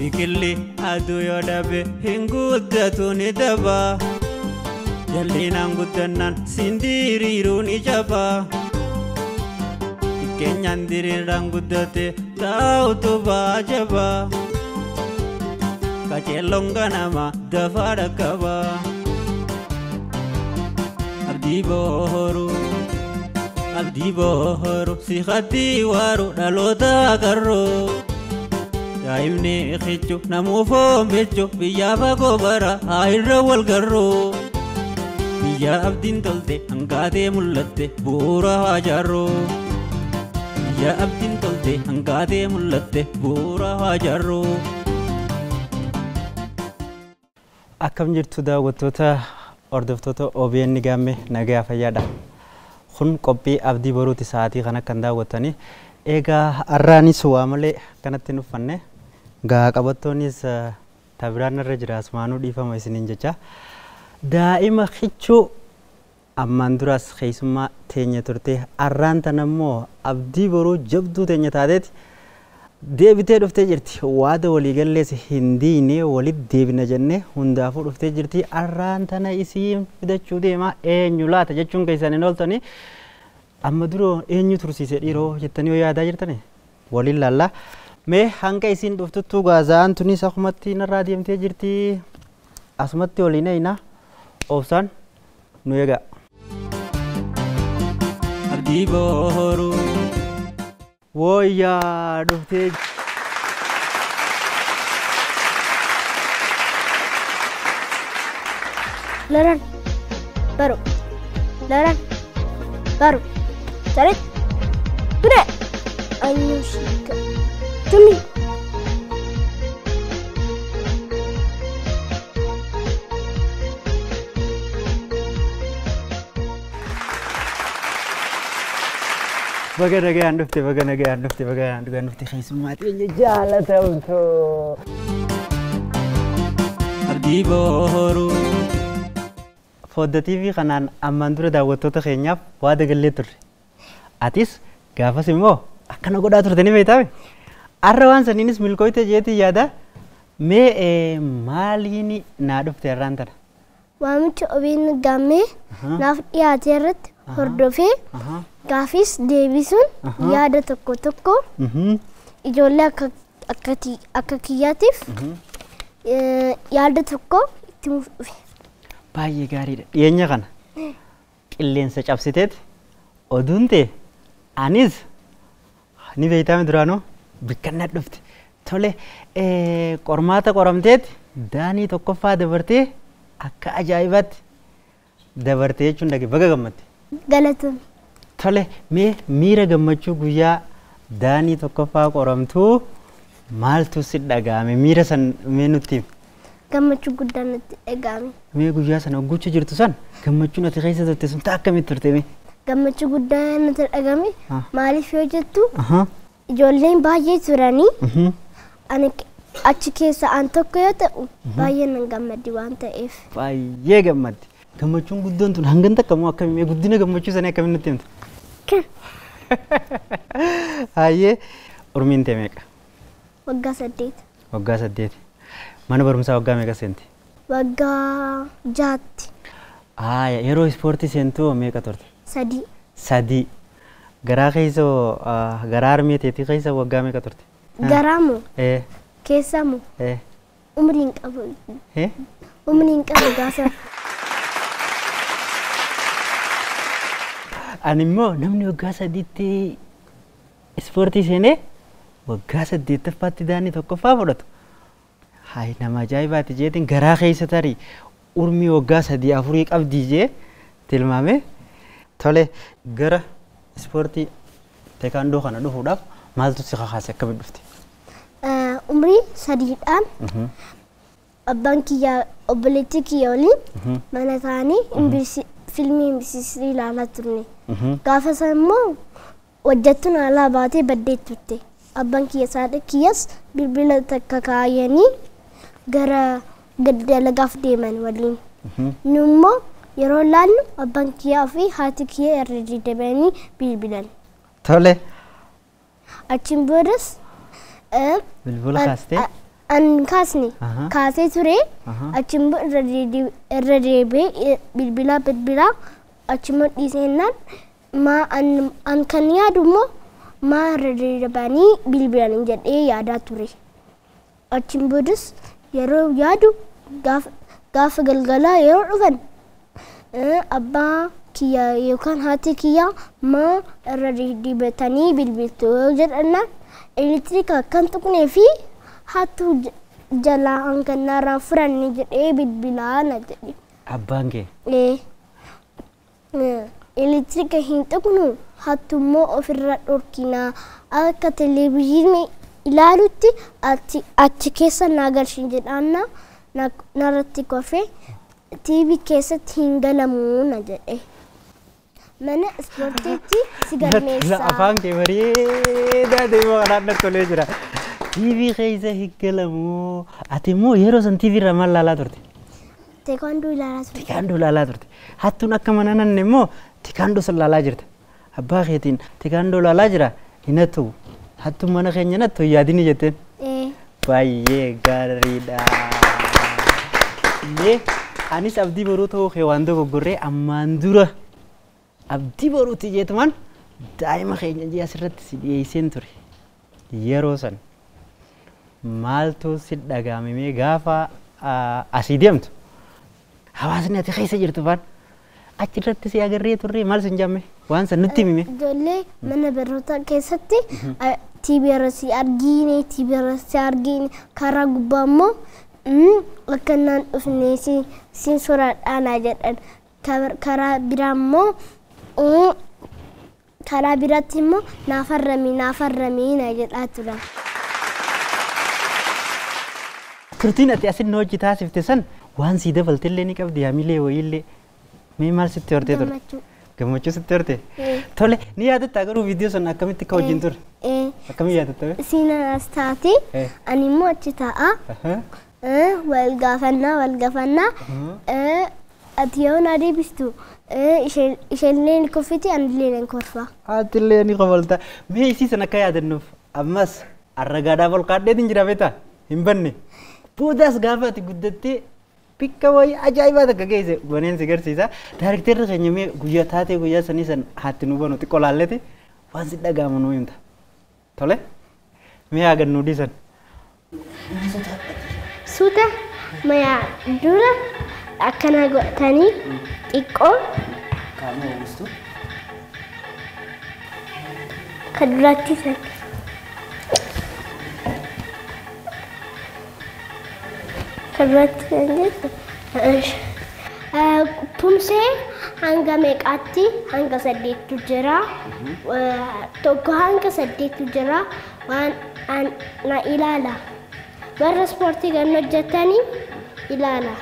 Bikilli aduu yoo dhabe hin guddatu ni daba. Jallinaan guddannaan sindiriiruu ni jaba. Keenyan diriiraan guddate taa'utu baajaba. Kacheelloon ganama dafaa dhaqqaba. Abdii booru si khatti waaru dhaloota karroo. Daa'imni xiqqoo namuufoo michuu biyya fagoo bara haayirra wal garroo. Biyya abdiin tolte hangaatee mul'atte bu'uura haajarroo. Biyya abdiin tolte hangaatee mul'atte bu'uura haajarroo. Akkam jirtu daawwattoota hordoftoota OBN Gaamme nagaa fayyaadha. Kun qophii abdii boruuti sa'aatii kana kan daawwattanii. Egaa har'aanis waa malee kanatti nuuffanne gaa qabattoonnis tabiraan irra jira asmaanuu dhiifama isiniin jecha. Daa'ima xiqqoo ammaan duras keessummaa teenya turte har'aan tanammoo abdii boruu jabduu teenya taateeti deebitee dhuftee jirti. Waada waliigallees hin diine walitti deebina jennee hundaafuu dhuftee jirti. Har'aan tana isiin fidachuu deema eenyu laata jechuun keessan hin ooltanii amma duroo eenyu tursiise dhiiroo jettanii yoo yaadaa jirtanii waliin laallaa. Mee hanga isiin dhuftuttuu gaazaan tunis akumatti narraa deemtee jirti. Asumatti waliin eeyna obsaan nu eegaa. Abdii booruu wooyyaa dhuftee Laran baru tarik ture anyushika tumi baga nagaan dhufte keessummaa teenya jaalatamtu. Abdii booruu Fodda TV kanaan ammaan dura daawwattoota keenyaaf waa dagallee turre. Atis gaafas immoo akkana godhaa turtanii beektaame. Har'a waan saniinis milkooyte jeetii yaada. Mee maaliin naa dhufte har'aan tana? Waamicha OBN Gaamme naaf dhiyaatee irratti hordofee gaafis deebisuun yaada tokko ijoollee akka kiyyaatiif yaada tokko itti muuf dhufe. Baay'ee gaariidha. Dhiyeenya kana qilleensa cabsiteeti oduun ta'e anis ni beektaame duraanoo bikkannaa dhufte. Tole qormaata qoramteeti daanii tokkoffaa dabartee akka ajaa'ibaatti dabartee jechuun dhage baga gammatte. Galatoon. Tole mee miira gammachuu guyyaa daanii tokkoffaa qoramtuu maaltu si dhaga'ame? Miira san mee nutti himi. Gammachuu guddaan natti dhaga'ame. Mee guyyaa sana hogguucha jirtu san gammachuun ati keessa turte sun akkamitti turte mee? Gammachuu guddaan natti dhaga'ame maaliif yoo jettu ijoolleen baay'ee turanii ani achi keessa an tokko yoo ta'u baay'ee nan gammaddi waan ta'eef. Baay'ee gammaddi. Gammachuun guddoon tun hangan takkamoo akkamii mee guddina gammachuu sanii akkamiin nutti himtu? Kan. Hayyee urmiin ta'e meeqa? Waggaa 8. Waggaa 8. Mana barumsaa waggaa meeqa seenti? Waggaa 6. Yeroo ispoortii seentuu meeqa turte? 3. 3. Garaa keessoo garaa armee teetii keessa waggaa meeqa turte? Garaamoo? Keessamoo? Umriin qabu. Umriin qabu gaasa. Ani immoo namni waggaa 3tti ispoortii seenee waggaa 8ffaatti daanii tokkoffaa fudhatu. Hayi nama ajaa'ibaati jeetiin garaa keessa tarii urmii waggaa 3-4 qabdii jee tilmaame. Tole gara ispoortii teekaandoo kana dhufuudhaaf maaltu si kakaase akkamitti dhufte? Umrii 3dhaan abbaan kiyyaa obboleettii kiyya waliin mana taa'anii fiilmii imbisiisii ilaalaa turne. Gaafa sana immoo hojjettuun alaa baatee baddee turte. Abbaan kiyya saadha kiyyas bilbila takka kaayanii gara dalaagaaf deeman waliin. Nu immoo yeroo laallu abbaan kiyyaa fi haati kiyya irra deddeebi'anii bilbilan. Tole. Achiin boodas bilbila kaastee an kaasni Aha. kaasee ture Aha. achimmoo irra deebi'ee bilbila achimmoo dhiisennaan an kan yaadu immoo maa irra deebi'anii bilbilan jedhee yaadaa ture. Achiin boodas yeroo yaadu gaafa galgalaa yeroo dhufan abbaa kiyyaa yookaan haati kiyyaa maa irra deebi'atanii bilbiltu jedhannaan elektiriika kan tuqnee fi hattuu jalaa hangannaarraa furanne jedhee bilbilaa na jedhe. Abbaan kee? Elektiriika hin tuqnu hattummoo ofirra dhorkinaa akka televezyiinii ilaalutti achi keessa na galchin jedhaanna narratti kofee TV keessatti hin galamuu na jedhe. Mana ispoortiitti si galmeessaa. Afaan kee bareedaa ta'e immoo kanaan natti tolee jira. TV keessa hin galamuu. Ati immoo yeroo san TV irraa maal ilaalaa turte? Teekaandoo ilaalaa turte. Teekaandoo ilaalaa turte. Hattuun akka mana nanne immoo teekaandoo san ilaalaa jirte. Abbaa keetiin teekaandoo ilaalaa jira hin hattu. Hattuun mana keenya nattu yaadini jetteen. Baay'ee gaariidha. Anis abdii boruu ta'uu kee waan dogoggorree ammaan dura abdii boruuti jeetumaan daa'ima keenya ji'a asirratti si dhiyeesseen ture. Yeroo san maaltu si dhagaamee gaafa asii deemtu hawaasni ati keessa jirtu faan achirratti si agarree turre maal sin jamme waan san nutti himime. Ijoollee mana barnootaa keessatti TV irratti argine TV irratti argine karaa gubbaa immoo akkanaan dhufnee siin soraadhaanaa jedhan karaa biraa immoo karaa biraatti immoo naafarramii na jedhaa turan. Turtiin ati asin na hojii taasifte san waan sii dabalteellee ni qabdi yaamilee wayiillee mee maal sitti hortee turte? Gammachuu sitti horte? Tole ni yaadatta garuu viidiyoo san akkamitti akka wajjin ture? Akkamii yaadatta? Siina as taate ani immoo achi taa'a. Wal gaafannaa ati yoo na deebistu isheenillee ni koffiti anillee ni korfa. Atillee ni kofalta. Mee isii san akka yaadannuuf ammas arragaadhaaf ol kaadheetiin jira beektaa hin banne. Boodaas gaafa ati guddattee bikka wayii ajaa'ibaa takka geesse baneen si garsiisa. Daarikteerri keenya mee guyyaa taatee guyyaa sanii san haatti nu banu xiqqoo laallete waan si dhaga'amu nuu himta. Tole mee haa gannuu dhiisan. Suuta mayaa dura akkana godhatanii xiqqoo Qaama uwwistu. kan duratti san. Kan duratti san jechuudha. Tumsee hanga meeqaatti hanga 8tu jira. Tokko hanga 8tu jira waan na ilaala. Warra ispoortii kan hojjetanii ilaala.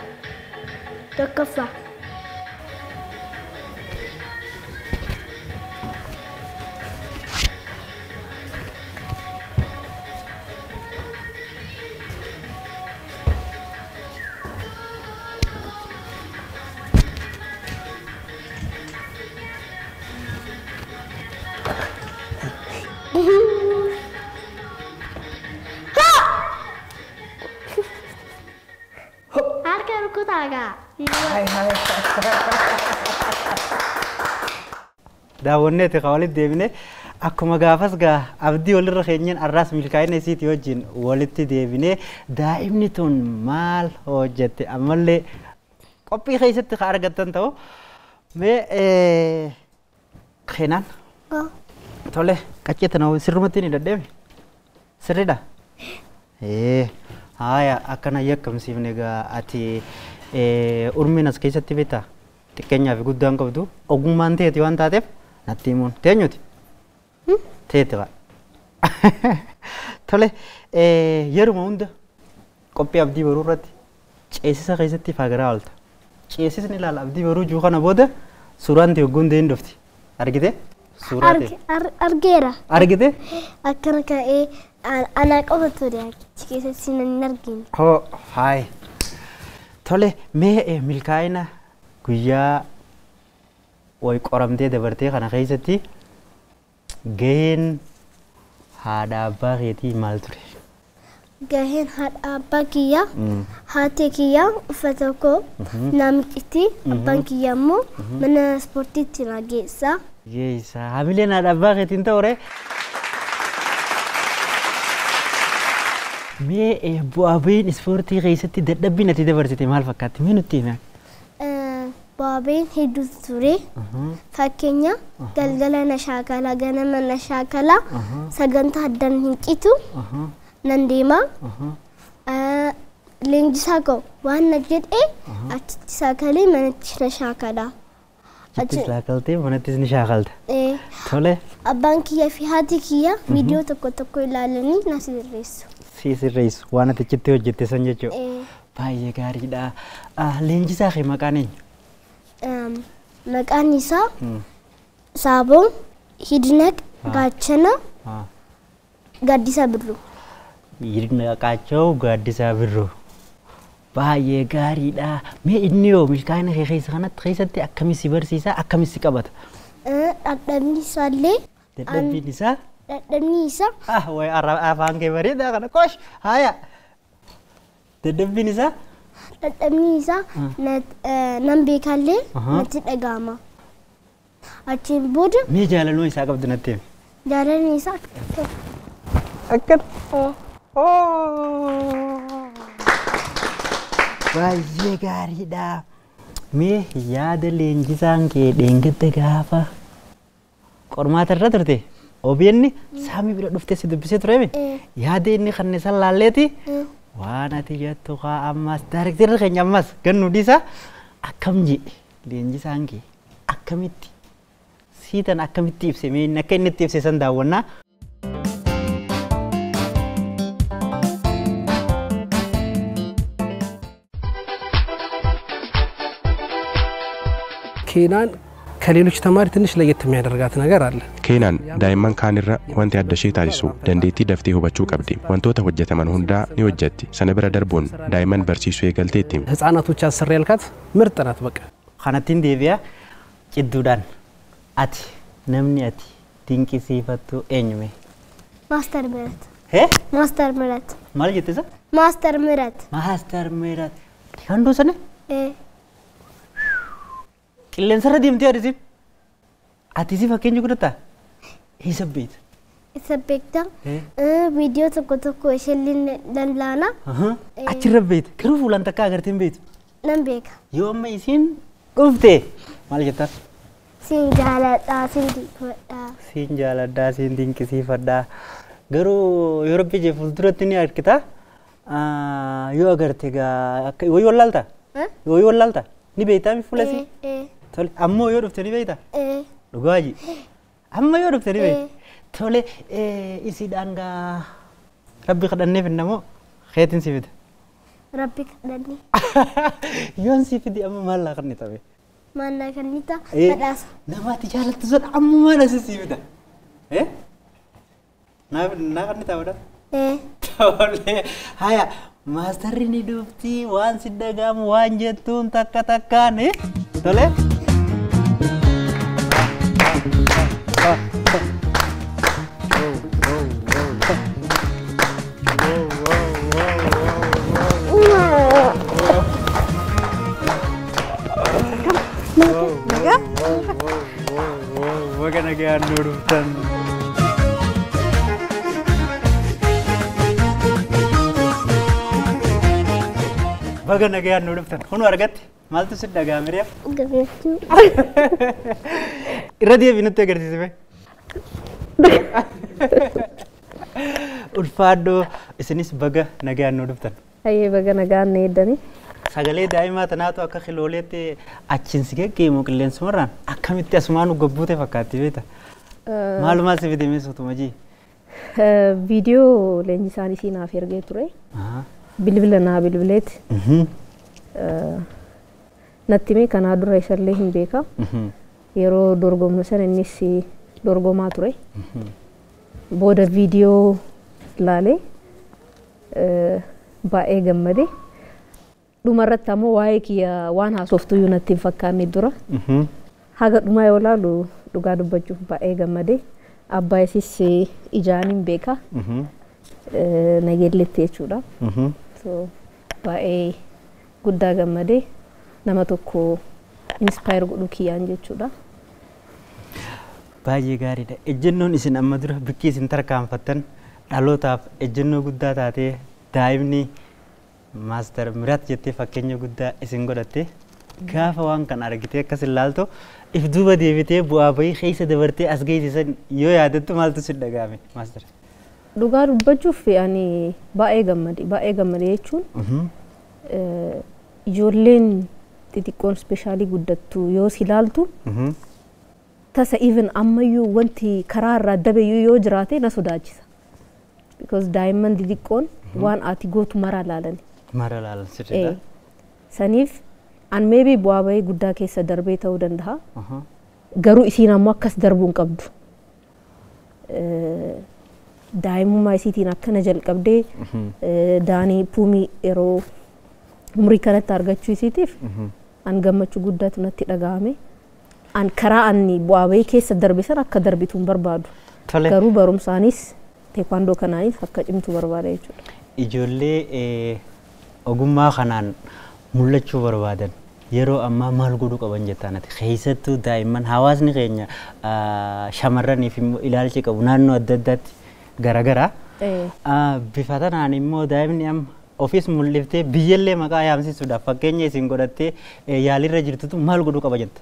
Tokkoffaa. Harka rukutaagaa. Daawwanneeti kaa walitti deebine akkuma gaafas gaa abdii walirra keenyaan arraas milkaa'ina isiitii wajjin walitti deebine daa'imni tun maal hojjette ammallee qophii keessatti kaa argattan ta'u mee keenaan tole qaccee tana sirrumatti ni daddeeme sirriidha. Haaya akkana yakkamsiifne gaa ati urmiin as keessatti beektaa xiqqeenyaa fi guddaan qabdu ogummaan teeti waan taateef natti himuun teenyuti teeti qa tole yeruma hunda qophii abdii baruu irratti ceesisa keessatti fagaraa oolta ceesisni ilaala abdii baruu juu kana booda suuraan ta'e hoggoon ta'e hin dhufti argite suuraa ta'e Argeera. argite Akkana ka'ee anaa qofa ture achi keessatti hin argine. hoo haay tole mee milkaa'ina guyyaa way qoramtee dabartee kana keessatti gaheen haadha abbaa keetii maal ture? gaheen haadha abbaa kiyyaa haati kiyyaa uffata koo namichi abbaan kiyyaa immoo mana ispoortiitti na geessa. Geessa hamileen haadha abbaa keetiin ta'ure. Mee bu'aa bahiin ispoortii keessatti dadhabbiin ati dabarsite maal fakkaatti? Mee nutti himi? Bu'aa bahiin hedduu ture. Fakkeenya galgala na shaakala ganama na shaakala sagantaa addaan hin qitu nan deema. Leenjisaa koo waan na jedhee achitti shaakalee manatti na shaakala. Achitti shaakaltee manattis ni shaakalta. Tole. Abbaan kiyyaa fi haati kiyyaa viidiyoo tokko tokko ilaalanii na sirreessu. Sirreessu waan ati achitti hojjette san jechuudha. Baay'ee gaariidha. Leenjisaa kee maqaan eenyu? Maqaan isaa Saaboon Hidnaq Gaachana Gaaddisa Birruu. Hidnaq Gaachoo Gaaddisa Birruu. Baay'ee gaariidha. Mee inni yoo milkaa'ina kee keessatti akkamitti si barsiisa akkamitti si qabata? Dadhabni isaallee. Dadhabbiin isaa? Dadhabni isaa. Way afaan kee bareedaa kana kosh haya. Dadhabbiin isaa? Dadhabni isaa nan beekallee natti dhaga'ama. Achiin booda. Mee jaalaloo isaa qabdu natti himi? Jaalalli isaa akkana. Baay'ee gaariidha. Mee yaada leenjisaan kee dheengadda gaafa qormaata irra turte OBN saamii bira dhuftee si dubbisee ture yaada inni kan isaan laalleeti waan ati jettu kaa ammas daarekteerri keenya ammas gannu dhiisa akkam jedhe leenjisaan kee akkamitti siitan akkamitti ibse mee akka inni itti ibse san daawwannaa. ኬናን ከሌሎች ተማሪ ትንሽ ለየት የሚያደርጋት ነገር አለ። ኬናን ዳይመን ካንራ ወንት ያደሽ ታይሱ ደንዴቲ ደፍቴ ሁበቹ ቀብዲ ወንቶታ ወጀተመን ሁንዳ ንወጀቲ ሰነብረ ደርቦን ዳይመን በርሲሱ የገልቴቲም ህፃናቶች አስር ያልካት ምርጥ ናት። በቃ ካናቲን ዴቪያ ጭዱዳን አቲ ነምኒ አቲ ዲንቂ ሲፈቱ ኤኝሜ ማስተር ምረት ማስተር ምረት ማለት ይተዛ ማስተር ምረት ካንዶ ሰነ Qilleensa deemtee adiisiif atiisiif fakkeenya godhataa isa beekta. Isa beekta viidiyoo tokko tokko isheen lallaana. Achirra beekta garuu fuulaan takka agarteen beektu. Nan beeka. Yoo amma isiin dhufte maal jettaa? Siin jaaladhaa siin dinqisiifadhaa. Siin jaaladhaa siin dinqisiifadhaa garuu yoo rabbi jee fuulduratti ni argita yoo agarte gaa yoo wallaalta yoo wallaalta ni beektaa mi fuula isii? Tole ammoo yoo dhufte ni beektaa? Dhugaaji amma yoo dhufte ni beekta. Tole isiidhaan gaa rabbi kadhanneef innamoo keetiin si fida. Rabbi kadhannee. Yoon si fidi amma maal laa kanni tabe? Maal laa kanni taa badhaasa. Namaati jaallattu sun amma maal asi si fida? Naa kanni taa badhaasa? Tole haya maastarri ni dhufti waan si dhagaamu waan jettuun takka takkaan tole. Baga nagaan nu dhuftan. Baga nagaan nu dhuftan. Kun argatte maaltu si dhaga'ame reef? Gammachuu. Irra deebii nutti agarsiise. Ulfaadhoo isinis baga nagaan nu dhuftan. Ayyee baga nagaan na eeddanii. Sagalee daa'imaa tanaatu akka kilooleetti achiin si geggeemu qilleensumarraan akkamitti asumaan gobbuute fakkaatti beekta. Maalumaa si fidee meesotuma jii? Viidiyoo leenjisaan isii naaf ergee ture. Bilbila naa bilbileeti. Natti mee kanaa dura isallee hin beeka. Yeroo dorgomnu san innis dorgomaa ture. Booda viidiyoo ilaalee baay'ee gammadee. Dhumarratti ammoo waa'ee kiyya waan haasoftuu yoo natti hin fakkaanne dura haga dhumaa yoo ilaalu dhugaa dubbachuuf baay'ee gammadee abbaa isiis ijaan hin beeka nageelletti jechuudha. So baay'ee guddaa gammadee nama tokko inspire godhu kiyyaan jechuudha. Baay'ee gaariidha. Ejjennoon isin amma dura bikkii isin tarkaanfattan dhalootaaf ejjennoo guddaa taatee daa'imni maaster Miraat jettee fakkeenya guddaa isin godhatte gaafa waan kan argitee akkas ilaaltu if duuba deebitee bu'aa bahii keessa dabartee as geessisan yoo yaadattu maaltu si dhagahame maaster? Dhugaa dubbachuuf ani baay'ee gammade jechuun ijoolleen xixiqqoon speeshaalii guddattu yoo si ilaaltu tasa even ammayyuu wanti karaa irraa dabayyuu yoo jiraate na sodaachisa. Because daa'imman xixiqqoon waan ati gootu mara laalani. Mara laalan sirriidha. Saniif an maybe bu'aa bahii guddaa keessa darbee ta'uu danda'a. Garuu isiin ammoo akkas darbuu hin qabdu. Daa'imummaa isiitiin akkana jalqabdee daanii puumii yeroo umurii kanatti argachuu isiitiif an gammachuu guddaatu natti dhagahame. An karaa ani bu'aa bahii keessa darbe san akka darbitu hin barbaadu. Garuu barumsaanis teekwaandoo kanaanis akka cimtu barbaada jechuudha. Ijoollee ogummaa kanaan mul'achuu barbaadan yeroo ammaa maal godhuu qaban jettaan ati keessattuu daa'imman hawaasni keenya shamarraniif immoo ilaalchi qabu naannoo adda addaatti garaagaraa bifa tanaan immoo daa'imni amma ofiis mul'iftee biyyallee maqaa yaamsisuudhaaf fakkeenya isin godhattee yaalirra jirtutu maal godhuu qaba jetta?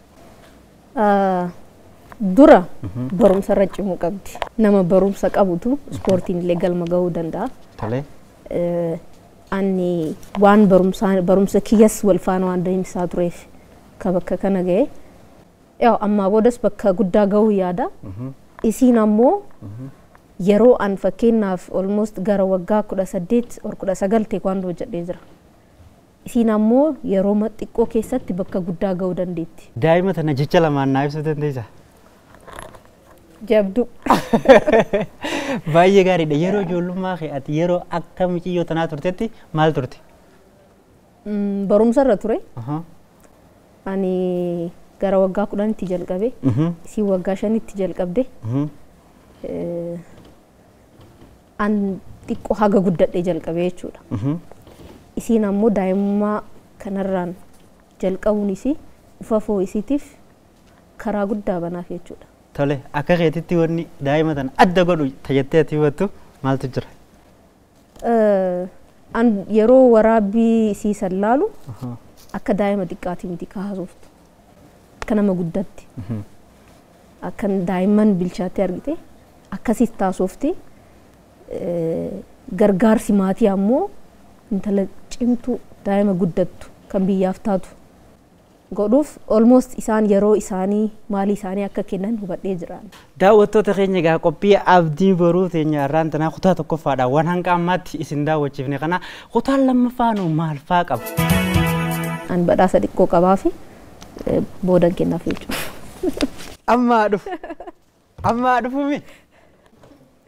Dura barumsa irra cimuu qabdi. Nama barumsa qabutu ispoortiin illee galma gahuu danda'a. Ani waan barumsa kiyyas wal faana waan deemsisaa tureef ka bakka kana gahe. Ammaa boodas bakka guddaa gahuu yaada. Isiin ammoo yeroo an fakkeenyaaf almost gara waggaa 18 or 19 teekwaandoo jedhee jira. Isiin ammoo yeroo xiqqoo keessatti bakka guddaa gahuu dandeetti. Daa'ima tana jecha lamaan naa ibsuu dandeessaa? Jabdu. Baay'ee gaariidha. Yeroo ijoollummaa kee ati yeroo akka mucayyoo tanaa turtetti maal turte? Barumsa irra ture. Ani gara waggaa 10tti jalqabe. Isiin waggaa 5tti jalqabde. An xiqqoo haga guddadhee jalqabe jechuudha. Isiin ammoo daa'imummaa kanarraan jalqabuun isii ufafoo isiitiif karaa guddaa banaaf jechuudha. Tole akka keetitti wanni daa'ima tana adda godhu tajaajiltee ati hubattu maaltu jira? An yeroo waraabbii isii san laalu akka daa'ima xiqqaati miti kaasoftu. Akka nama guddatti. Akka daa'imman bilchaattee argite akkasiis taasofti. Gargaarsi maatii ammoo intala cimtu daa'ima guddattu kan biyyaaf taatu godhuuf almost isaan yeroo isaanii maalii isaanii akka kennan hubadhee jiraan. Daawwattoota keenya egaa qophii abdii boruu teenya irraan tanaa kutaa tokkoffaadha. Waan hanga ammaatti isin daawwachiifne kana kutaan lammaffaanoo maal faa qaba? An badhaasa xiqqoo qabaa fi boodan kennaaf jechuudha. Ammaa dhufu. Ammaa dhufumi.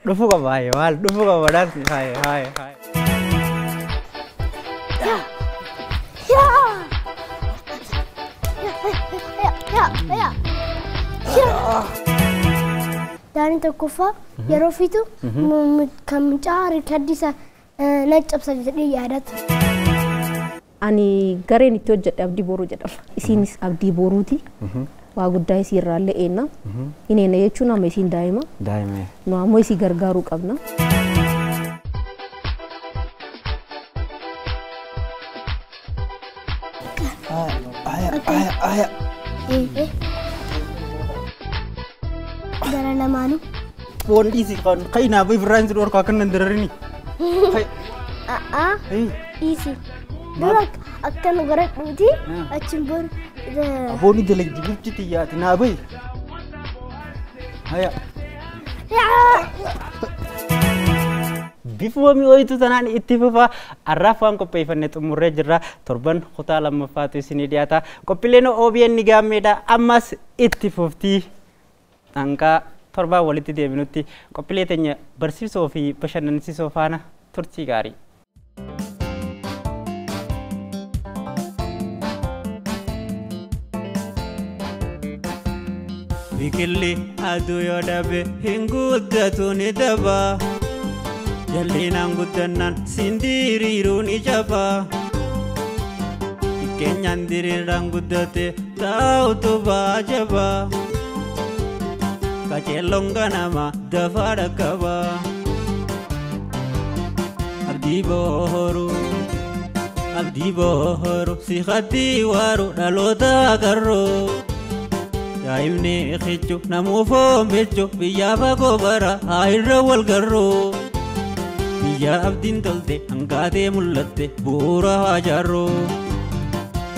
Dhufu qaba maal dhufu qaba badhaasni haye. Daanii tokkoffaa yeroo fitu kan mucaa riikardisa na cabsa jedhee yaadatu. Ani gareen itti hojjedhe abdii boruu jedhama. Isiinis abdii boruuti. Waa guddaa isii irraallee eenna. Ineena jechuun amma isiin daa'ima. Daa'ima. Nu ammoo isii gargaaruu qabna. Aya. Gara lamaanuu. Bondi isi kan kaina bai Ibrahim su dorka kan nan dararini. Isi. Dura akan gara duti achin bor. Boni de lagi gubti ya tina bai. Aya. Bifoomi oyitu tanaan itti fufa arrafaan qopheeffanne xumurree jirra torban kutaa lammaffaatu isinii dhiyaata qophiileen OBN ni gaammeedha ammas itti fuftii hanqa torbaa walitti deebinutti qophiilee teenya barsiisoo fi bashannansiisoo faana turtii gaarii. Biqilli aduu yoo dhabe hin guddatu ni daba. jallinaan guddannaan sindiriiruun ijabaa keenyaan diriiraan guddate taa'utu baajabaa qaceelloon ganama dafaa dhaqqabaa abdii booru si xaddii waaru dhaloota agarroo daa'imni xichu namuu foombechu biyyaa fagoo bara haa irra wal garroo biyya abdiin tolte hangaatee mul'atte bu'uura haa jaarroo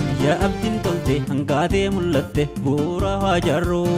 biyya abdiin tolte hangaatee mul'atte bu'uura haa jaarroo